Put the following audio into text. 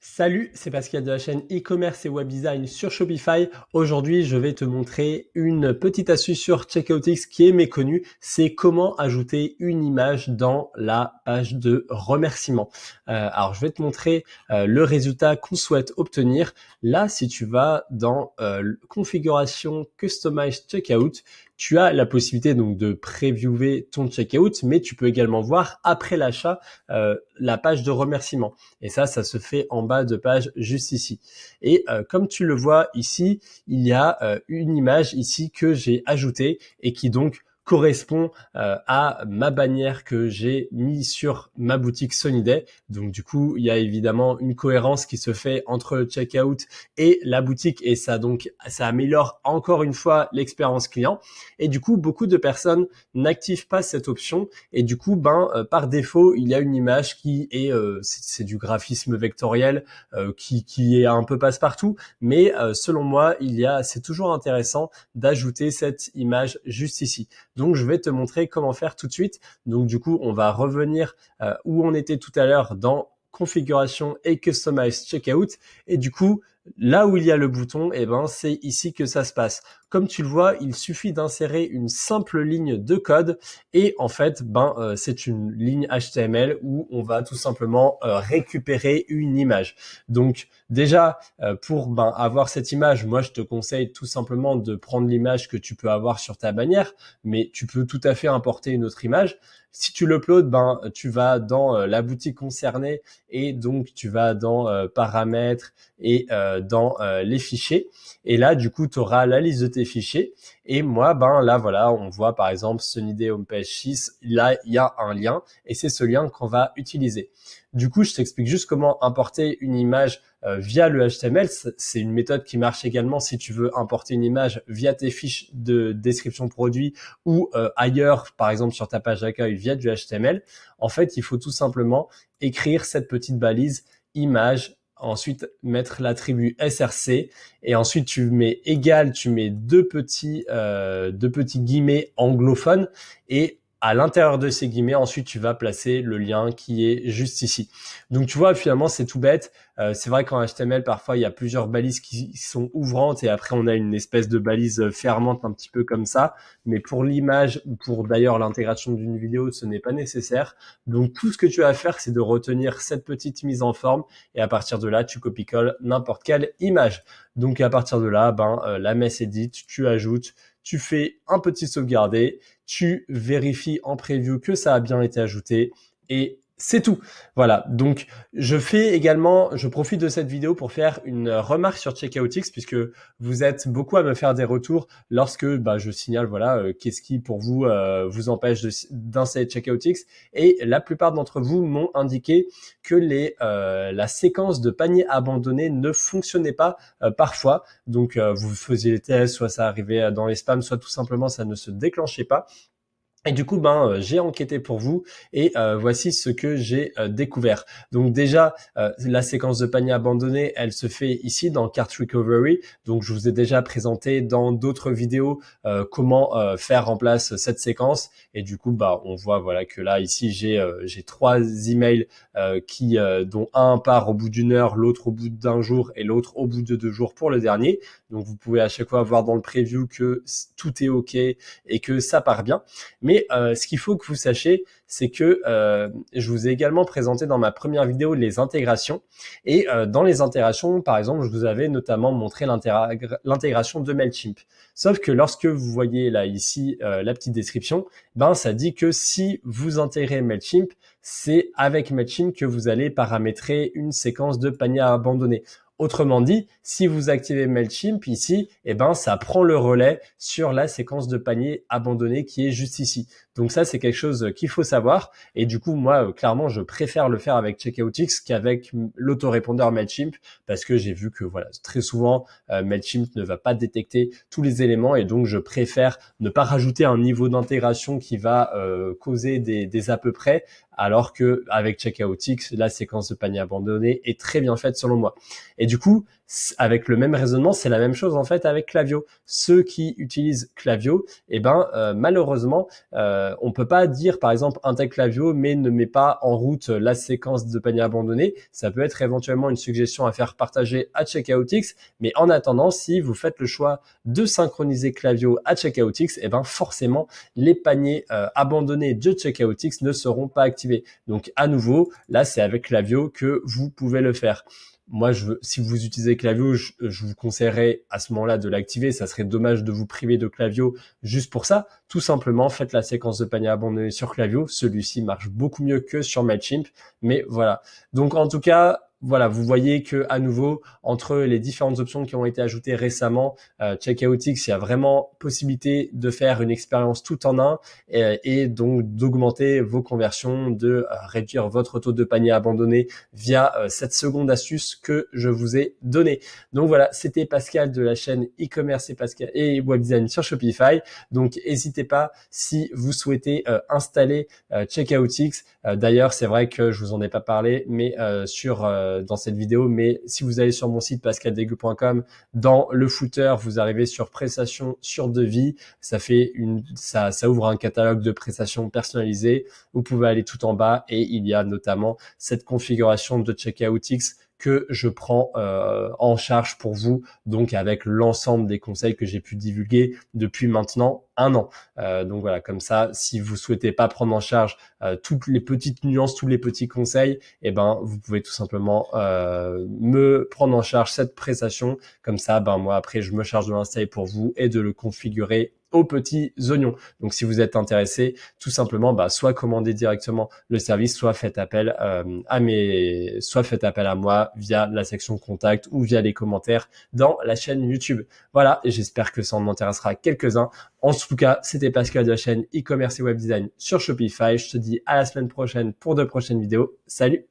Salut, c'est Pascal de la chaîne e-commerce et web design sur Shopify. Aujourd'hui, je vais te montrer une petite astuce sur Checkoutix qui est méconnue. C'est comment ajouter une image dans la page de remerciement. Alors, je vais te montrer le résultat qu'on souhaite obtenir. Là, si tu vas dans configuration Customize Checkout, tu as la possibilité donc de previewer ton checkout, mais tu peux également voir après l'achat la page de remerciement. Et ça se fait en bas de page juste ici. Et comme tu le vois ici, il y a une image ici que j'ai ajoutée et qui donc correspond à ma bannière que j'ai mis sur ma boutique Sonyday. Donc du coup, il y a évidemment une cohérence qui se fait entre le checkout et la boutique et ça améliore encore une fois l'expérience client. Et du coup, beaucoup de personnes n'activent pas cette option et du coup, par défaut, il y a une image qui est c'est du graphisme vectoriel qui est un peu passe-partout, mais selon moi, c'est toujours intéressant d'ajouter cette image juste ici. Donc, je vais te montrer comment faire tout de suite. Donc, du coup, on va revenir où on était tout à l'heure dans configuration et customize checkout. Et du coup, là où il y a le bouton, c'est ici que ça se passe. Comme tu le vois, il suffit d'insérer une simple ligne de code et en fait, c'est une ligne HTML où on va tout simplement récupérer une image. Donc déjà, pour avoir cette image, moi je te conseille tout simplement de prendre l'image que tu peux avoir sur ta bannière, mais tu peux tout à fait importer une autre image. Si tu l'uploades, tu vas dans la boutique concernée et donc tu vas dans paramètres et dans les fichiers. Et là, du coup, tu auras la liste de tes fichiers. Et moi, là, voilà, on voit par exemple Sonyday Homepage 6. Là, il y a un lien et c'est ce lien qu'on va utiliser. Du coup, je t'explique juste comment importer une image via le HTML. C'est une méthode qui marche également si tu veux importer une image via tes fiches de description produit ou ailleurs, par exemple sur ta page d'accueil via du HTML. En fait, il faut tout simplement écrire cette petite balise image, ensuite mettre l'attribut src et ensuite tu mets égal, tu mets deux petits guillemets anglophones et à l'intérieur de ces guillemets, ensuite, tu vas placer le lien qui est juste ici. Donc, tu vois, finalement, c'est tout bête. C'est vrai qu'en HTML, parfois, il y a plusieurs balises qui sont ouvrantes et après, on a une espèce de balise fermante un petit peu comme ça. Mais pour l'image ou pour d'ailleurs l'intégration d'une vidéo, ce n'est pas nécessaire. Donc, tout ce que tu as à faire, c'est de retenir cette petite mise en forme et à partir de là, tu copie-colles n'importe quelle image. Donc, à partir de là, la messe est dite, tu ajoutes, tu fais un petit sauvegarder, tu vérifies en preview que ça a bien été ajouté et c'est tout. Voilà, donc je profite de cette vidéo pour faire une remarque sur Checkoutix puisque vous êtes beaucoup à me faire des retours lorsque je signale qu'est-ce qui pour vous vous empêche d'installer Checkoutix et la plupart d'entre vous m'ont indiqué que la séquence de panier abandonné ne fonctionnait pas parfois. Donc vous faisiez les tests, soit ça arrivait dans les spams, soit tout simplement ça ne se déclenchait pas. Et du coup, j'ai enquêté pour vous et voici ce que j'ai découvert. Donc déjà, la séquence de panier abandonné, elle se fait ici dans Cart Recovery. Donc je vous ai déjà présenté dans d'autres vidéos comment faire en place cette séquence. Et du coup, on voit que là ici j'ai 3 emails dont un part au bout d'une heure, l'autre au bout d'un jour et l'autre au bout de 2 jours pour le dernier. Donc vous pouvez à chaque fois voir dans le preview que tout est OK et que ça part bien. Mais ce qu'il faut que vous sachiez, c'est que je vous ai également présenté dans ma première vidéo les intégrations. Et dans les intégrations, par exemple, je vous avais notamment montré l'intégration de Mailchimp. Sauf que lorsque vous voyez là ici la petite description, ça dit que si vous intégrez Mailchimp, c'est avec Mailchimp que vous allez paramétrer une séquence de panier abandonné. Autrement dit, si vous activez Mailchimp ici, ça prend le relais sur la séquence de panier abandonné qui est juste ici. Donc ça, c'est quelque chose qu'il faut savoir. Et du coup, moi, clairement, je préfère le faire avec Checkoutix qu'avec l'autorépondeur Mailchimp parce que j'ai vu que très souvent, Mailchimp ne va pas détecter tous les éléments et donc je préfère ne pas rajouter un niveau d'intégration qui va causer des à peu près alors que avec Checkoutix, la séquence de panier abandonné est très bien faite selon moi. Et du coup, avec le même raisonnement, c'est la même chose en fait avec Klaviyo. Ceux qui utilisent Klaviyo, malheureusement, on peut pas dire par exemple intègre Klaviyo mais ne met pas en route la séquence de panier abandonné. Ça peut être éventuellement une suggestion à faire partager à Checkoutix, mais en attendant, si vous faites le choix de synchroniser Klaviyo à Checkoutix, forcément les paniers abandonnés de Checkoutix ne seront pas activés. Donc à nouveau, là c'est avec Klaviyo que vous pouvez le faire. Moi, si vous utilisez Klaviyo, je vous conseillerais à ce moment-là de l'activer. Ça serait dommage de vous priver de Klaviyo juste pour ça. Tout simplement, faites la séquence de panier abandonné sur Klaviyo. Celui-ci marche beaucoup mieux que sur Mailchimp. Mais voilà. Donc, en tout cas, voilà, vous voyez que à nouveau, entre les différentes options qui ont été ajoutées récemment, Checkoutix, il y a vraiment possibilité de faire une expérience tout en un et donc d'augmenter vos conversions, de réduire votre taux de panier abandonné via cette seconde astuce que je vous ai donnée. Donc voilà, c'était Pascal de la chaîne e-commerce et web design sur Shopify. Donc n'hésitez pas si vous souhaitez installer Checkoutix. D'ailleurs, c'est vrai que je vous en ai pas parlé, mais dans cette vidéo, mais si vous allez sur mon site pascaldegu.com, dans le footer, vous arrivez sur prestations sur devis. Ça ouvre un catalogue de prestations personnalisées. Vous pouvez aller tout en bas et il y a notamment cette configuration de Checkoutix que je prends en charge pour vous, donc avec l'ensemble des conseils que j'ai pu divulguer depuis maintenant 1 an. Donc voilà, comme ça, si vous souhaitez pas prendre en charge toutes les petites nuances, tous les petits conseils, vous pouvez tout simplement me prendre en charge cette prestation. Comme ça, moi après, je me charge de l'installer pour vous et de le configurer aux petits oignons. Donc si vous êtes intéressé, tout simplement, soit commandez directement le service, soit faites appel à moi via la section contact ou via les commentaires dans la chaîne YouTube. Voilà, et j'espère que ça en intéressera quelques-uns. En tout cas, c'était Pascal de la chaîne e-commerce et web design sur Shopify. Je te dis à la semaine prochaine pour de prochaines vidéos. Salut!